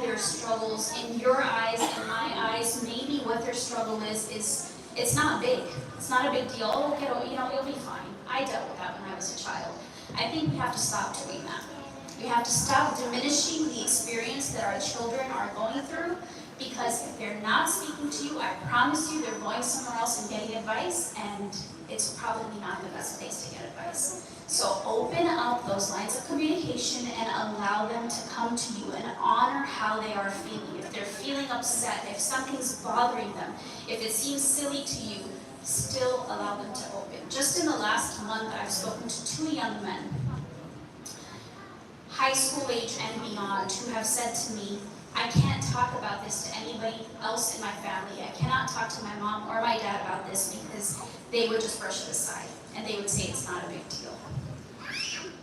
understand their struggles. In your eyes, in my eyes, maybe what their struggle is it's not big. It's not a big deal. Oh, it'll be fine. I dealt with that when I was a child. I think we have to stop doing that. We have to stop diminishing the experience that our children are going through, because if they're not speaking to you, I promise you they're going somewhere else and getting advice, and it's probably not the best place to get advice. So open up those lines of communication and allow them to come to you and honor how they are feeling. If they're feeling upset, if something's bothering them, if it seems silly to you, still allow them to open. Just in the last month, I've spoken to 2 young men, high school age and beyond, who have said to me, I can't talk about this to anybody else in my family. I cannot talk to my mom or my dad about this because they would just brush it aside and they would say it's not a big deal.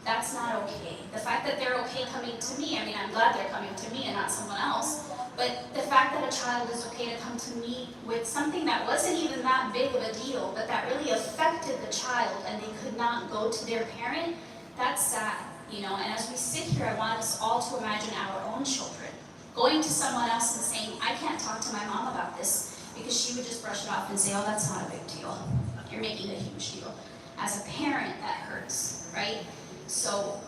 That's not okay. The fact that they're okay coming to me, I mean, I'm glad they're coming to me and not someone else, but the fact that a child is okay to come to me with something that wasn't even that big of a deal, but that really affected the child and they could not go to their parent, that's sad, you know. And as we sit here, I want us all to imagine our own children going to someone else and saying, I can't talk to my mom about this, because she would just brush it off and say, oh, that's not a big deal. You're making a huge deal. As a parent, that hurts, right? So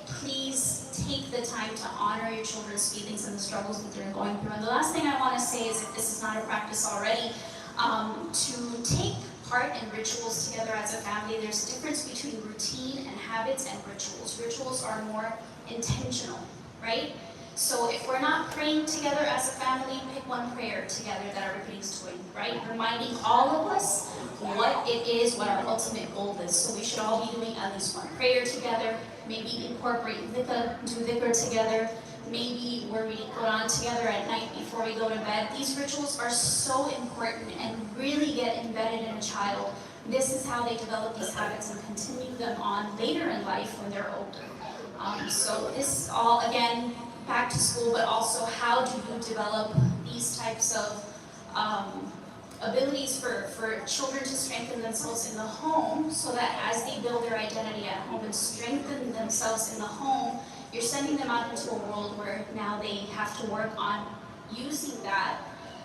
please take the time to honor your children's feelings and the struggles that they're going through. And the last thing I want to say is, if this is not a practice already, to take part in rituals together as a family. There's a difference between routine and habits and rituals. Rituals are more intentional, right? So if we're not praying together as a family, pick one prayer together that everybody's doing, right? Reminding all of us what it is, what our ultimate goal is. So we should all be doing at least one prayer together, maybe incorporate dhikr, do dhikr together, maybe we're reading Quran together at night before we go to bed. These rituals are so important and really get embedded in a child. This is how they develop these habits and continue them on later in life when they're older. So this all, again, back to school, but also how do you develop these types of abilities for children to strengthen themselves in the home, so that as they build their identity at home and strengthen themselves in the home, you're sending them out into a world where now they have to work on using that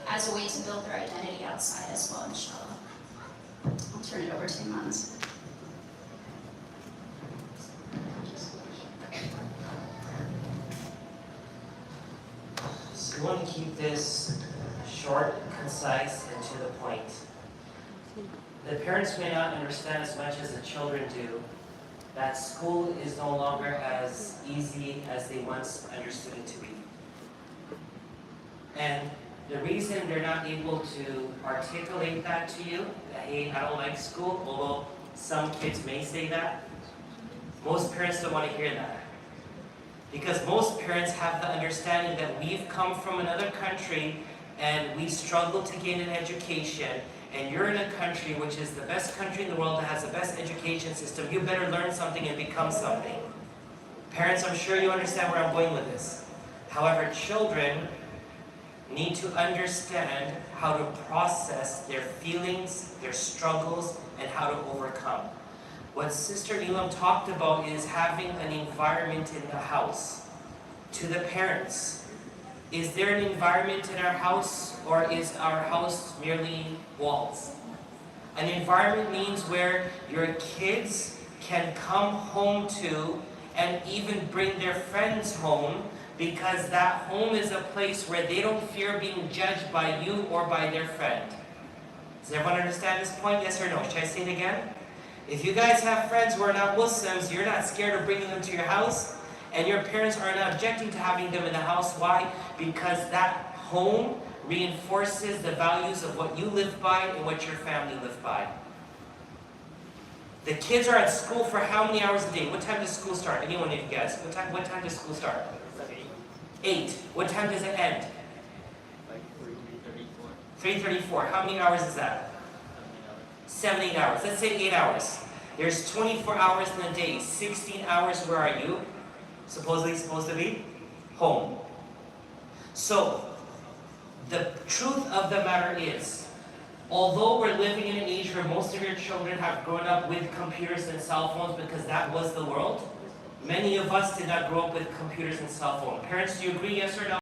as a way to build their identity outside as well, inshallah. I'll turn it over to Iman. We want to keep this short, concise, and to the point. The parents may not understand as much as the children do that school is no longer as easy as they once understood it to be. And the reason they're not able to articulate that to you, that hey, I don't like school, although some kids may say that, most parents don't want to hear that. Because most parents have the understanding that we've come from another country and we struggle to gain an education, and you're in a country which is the best country in the world that has the best education system. You better learn something and become something. Parents, I'm sure you understand where I'm going with this. However, children need to understand how to process their feelings, their struggles, and how to overcome. What Sister Neelam talked about is having an environment in the house. To the parents, is there an environment in our house, or is our house merely walls? An environment means where your kids can come home to and even bring their friends home, because that home is a place where they don't fear being judged by you or by their friend. Does everyone understand this point? Yes or no? Should I say it again? If you guys have friends who are not Muslims, you're not scared of bringing them to your house, and your parents are not objecting to having them in the house. Why? Because that home reinforces the values of what you live by and what your family live by. The kids are at school for how many hours a day? What time does school start? Anyone need to guess? What time does school start? 8. What time does it end? Like 3:34. 3:34. How many hours is that? 7, 8 hours. Let's say 8 hours. There's 24 hours in a day. 16 hours, where are you? Supposedly supposed to be? Home. So, the truth of the matter is, although we're living in an age where most of your children have grown up with computers and cell phones because that was the world, many of us did not grow up with computers and cell phones. Parents, do you agree, yes or no?